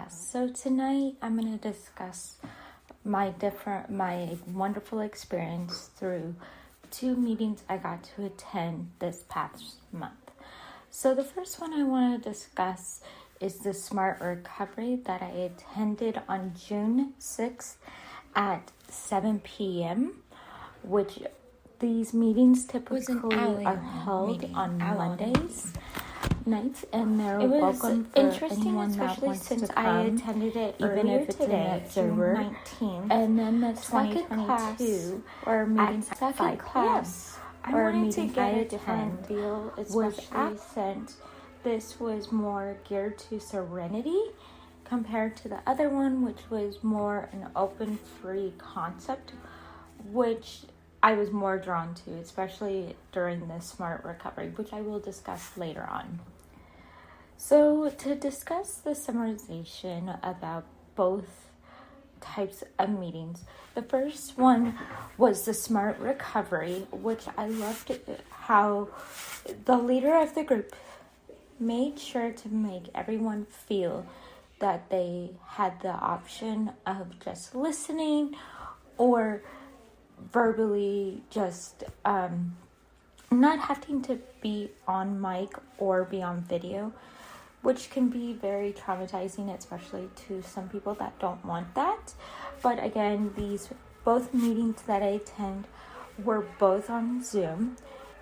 podcast. So tonight I'm going to discuss my wonderful experience through 2 meetings I got to attend this past month. So the first one I want to discuss is the Smart Recovery that I attended on June 6th at 7 p.m., which these meetings typically are held on Mondays nights, and they're welcome for anyone that wants to come. I attended it even if it's today, an observer. 19th, and then the second class or meeting at 5 p.m. I wanted to get a different feel, especially since this was more geared to Serenity compared to the other one, which was more an open, free concept, which I was more drawn to, especially during the Smart Recovery, which I will discuss later on. So to discuss the summarization about both types of meetings, the first one was the Smart Recovery, which I loved how the leader of the group made sure to make everyone feel that they had the option of just listening or verbally just not having to be on mic or be on video, which can be very traumatizing, especially to some people that don't want that. But again, these both meetings that I attend were both on Zoom.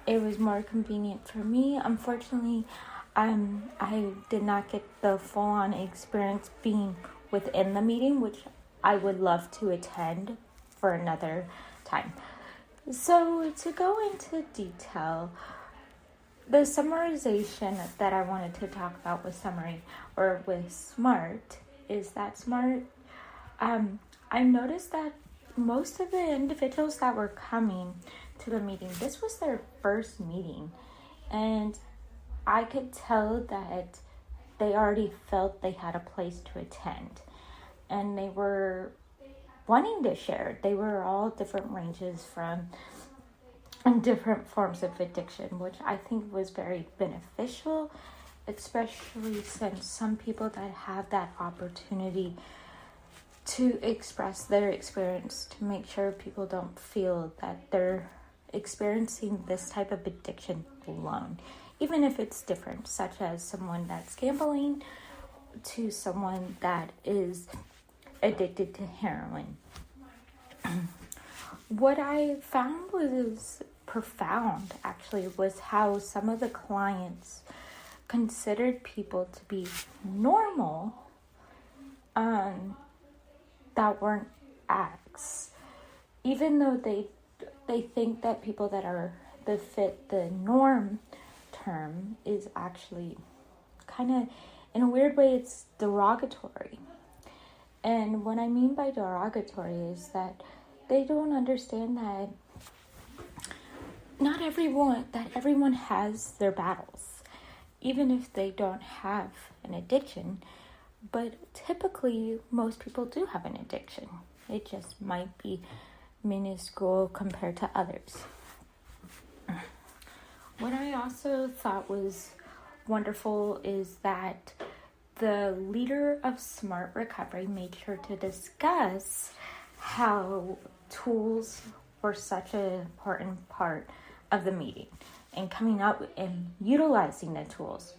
It was more convenient for me. Unfortunately, I did not get the full-on experience being within the meeting, which I would love to attend for another time. So to go into detail, the summarization that I wanted to talk about with summary or with SMART is that SMART, I noticed that most of the individuals that were coming to the meeting, this was their first meeting, and I could tell that they already felt they had a place to attend, and they were wanting to share. They were all different ranges from different forms of addiction, which I think was very beneficial, especially since some people that have that opportunity to express their experience, to make sure people don't feel that they're experiencing this type of addiction alone, even if it's different, such as someone that's gambling to someone that is addicted to heroin. What I found was profound, actually, was how some of the clients considered people to be normal that weren't addicts, even though they think that people that fit the norm term is actually kind of, in a weird way, it's derogatory. And what I mean by derogatory is that they don't understand that everyone has their battles, even if they don't have an addiction. But typically, most people do have an addiction. It just might be minuscule compared to others. What I also thought was wonderful is that the leader of Smart Recovery made sure to discuss how tools were such an important part of the meeting and coming up and utilizing the tools.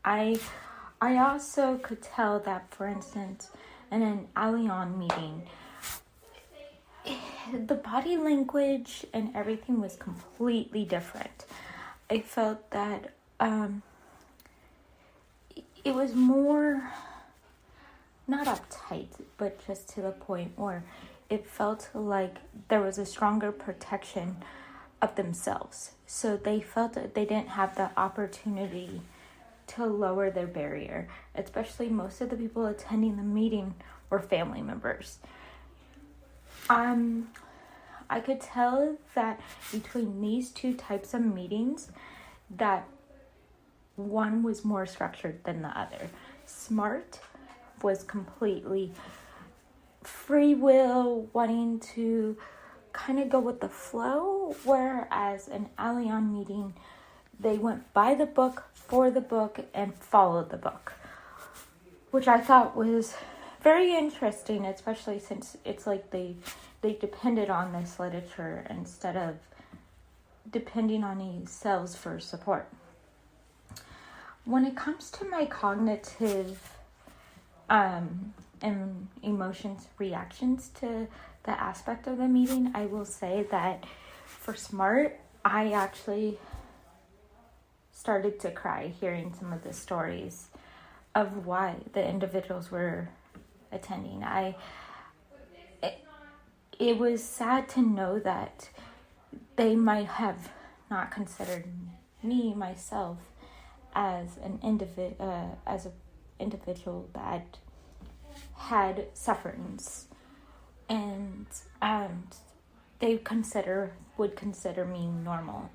I also could tell that, for instance, in an Allianz meeting, the body language and everything was completely different. I felt that it was more, not uptight, but just to the point where it felt like there was a stronger protection of themselves. So they felt that they didn't have the opportunity to lower their barrier, especially most of the people attending the meeting were family members. I could tell that between these 2 types of meetings, that one was more structured than the other. Smart was completely free will, wanting to kind of go with the flow, whereas an Allianz meeting, They went by the book, for the book, and followed the book, which I thought was very interesting, especially since it's like they depended on this literature instead of depending on themselves for support. When it comes to my cognitive and emotions reactions to the aspect of the meeting, I will say that for SMART, I actually started to cry hearing some of the stories of why the individuals were attending. It was sad to know that they might have not considered myself as an individual that had sufferings, and they would consider me normal.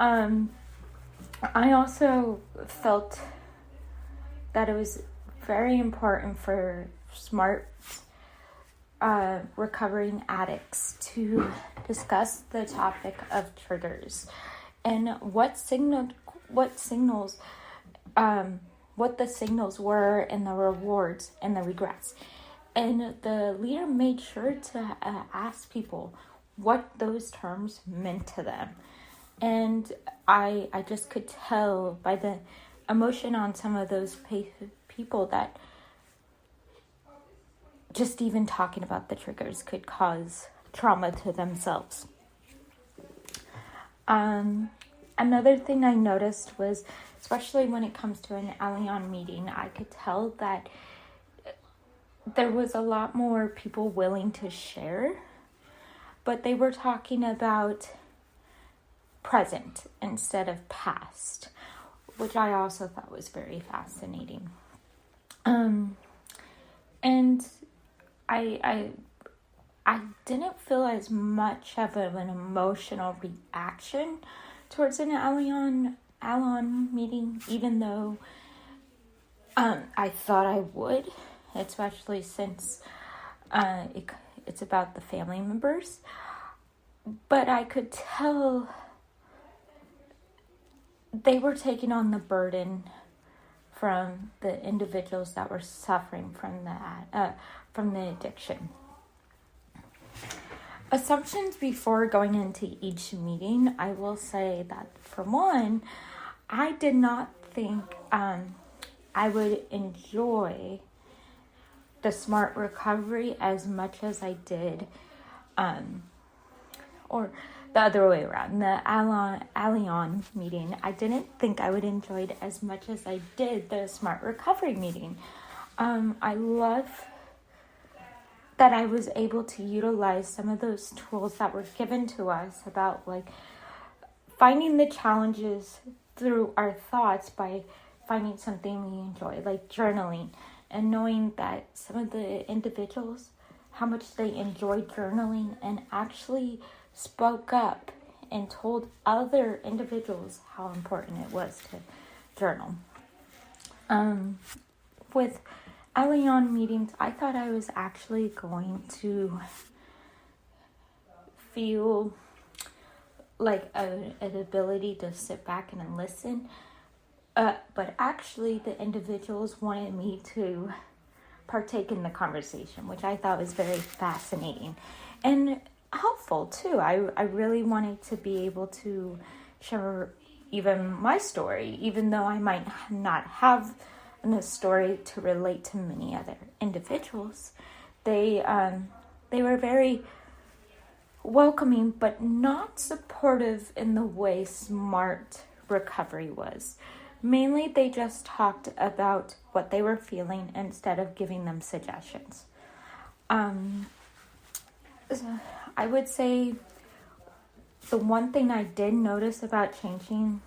I also felt that it was very important for SMART recovering addicts to discuss the topic of triggers and what the signals were, and the rewards and the regrets. And the leader made sure to ask people what those terms meant to them. And I just could tell by the emotion on some of those people that just even talking about the triggers could cause trauma to themselves. Another thing I noticed was, especially when it comes to an Al-Anon meeting, I could tell that there was a lot more people willing to share, but they were talking about present instead of past, which I also thought was very fascinating. And I didn't feel as much of an emotional reaction towards an Al-Anon meeting, even though I thought I would, especially since it's about the family members. But I could tell they were taking on the burden from the individuals that were suffering from the addiction. Assumptions before going into each meeting, I will say that for one, I did not think I would enjoy the SMART recovery as much as I did, or the other way around, the Al-Anon meeting. I didn't think I would enjoy it as much as I did the SMART recovery meeting. I love that I was able to utilize some of those tools that were given to us about like finding the challenges through our thoughts by finding something we enjoy, like journaling, and knowing that some of the individuals, how much they enjoyed journaling and actually spoke up and told other individuals how important it was to journal. With Al-Anon meetings, I thought I was actually going to feel like an ability to sit back and listen, but actually the individuals wanted me to partake in the conversation, which I thought was very fascinating and helpful too. I really wanted to be able to share even my story, even though I might not have a story to relate to many other individuals. They were very welcoming, but not supportive in the way SMART recovery was. Mainly, they just talked about what they were feeling instead of giving them suggestions. I would say the one thing I did notice about changing,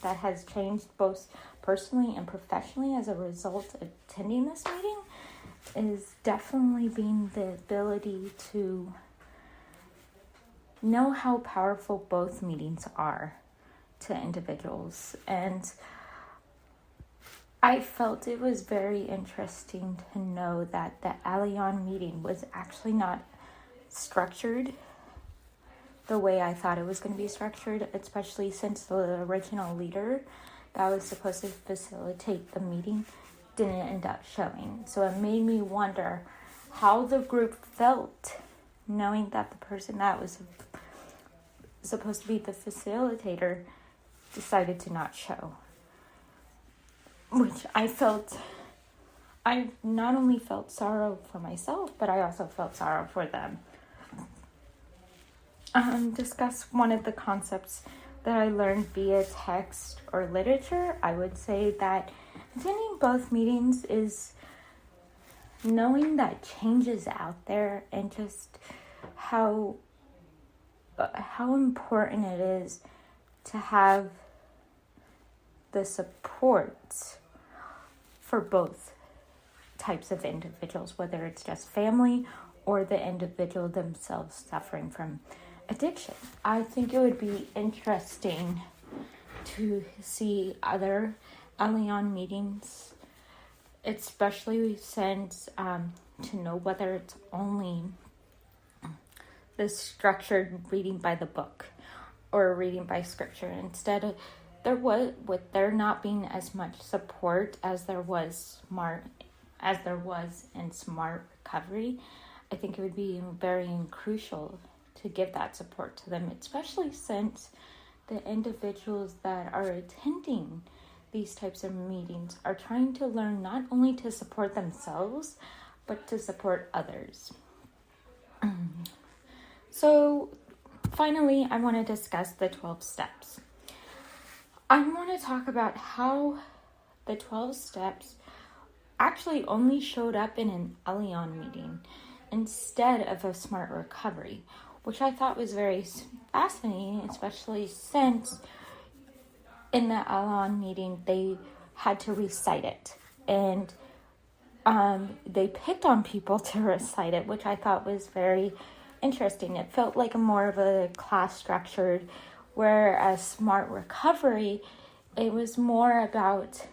that has changed both personally and professionally as a result of attending this meeting, is definitely being the ability to know how powerful both meetings are to individuals. And I felt it was very interesting to know that the Al-Anon meeting was actually not structured the way I thought it was going to be structured, especially since the original leader that was supposed to facilitate the meeting didn't end up showing. So it made me wonder how the group felt knowing that the person that was supposed to be the facilitator decided to not show. Which I not only felt sorrow for myself, but I also felt sorrow for them. Discuss one of the concepts that I learned via text or literature. I would say that attending both meetings is knowing that change is out there and just how important it is to have the support for both types of individuals, whether it's just family or the individual themselves suffering from addiction. I think it would be interesting to see other Al-Anon meetings, especially since to know whether it's only the structured reading by the book or reading by scripture. Instead of there not being as much support as there was in Smart Recovery, I think it would be very crucial to give that support to them, especially since the individuals that are attending these types of meetings are trying to learn not only to support themselves, but to support others. So finally, I want to discuss the 12 steps. I want to talk about how the 12 steps actually only showed up in an Al-Anon meeting instead of a Smart Recovery, which I thought was very fascinating, especially since in the Al-Anon meeting, they had to recite it. And they picked on people to recite it, which I thought was very interesting. It felt like more of a class structured, whereas Smart Recovery, it was more about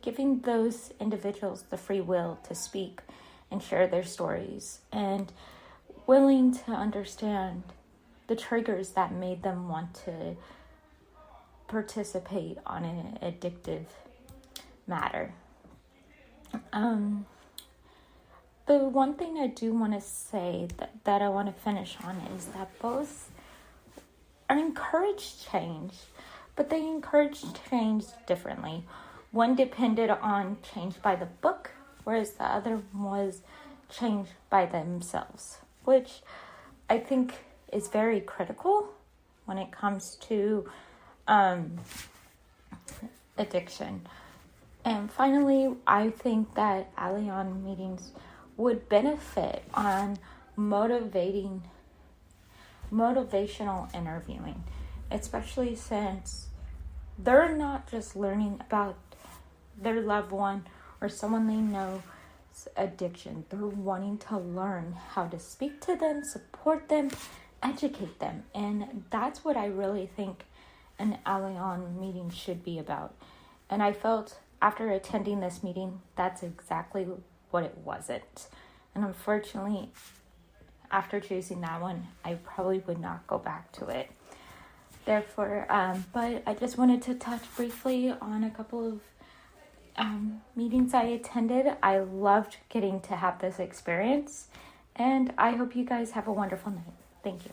giving those individuals the free will to speak and share their stories, and willing to understand the triggers that made them want to participate on an addictive matter. The one thing I do want to say that I want to finish on is that both are encouraged change, but they encouraged change differently. One depended on change by the book, whereas the other was changed by themselves, which I think is very critical when it comes to addiction. And finally, I think that Al-Anon meetings would benefit on motivational interviewing, especially since they're not just learning about their loved one or someone they know's addiction. They're wanting to learn how to speak to them, support them, educate them. And that's what I really think an Al-Anon meeting should be about. And I felt after attending this meeting, that's exactly what it wasn't. And unfortunately, after choosing that one, I probably would not go back to it. Therefore, but I just wanted to touch briefly on a couple of meetings I attended. I loved getting to have this experience, and I hope you guys have a wonderful night. Thank you.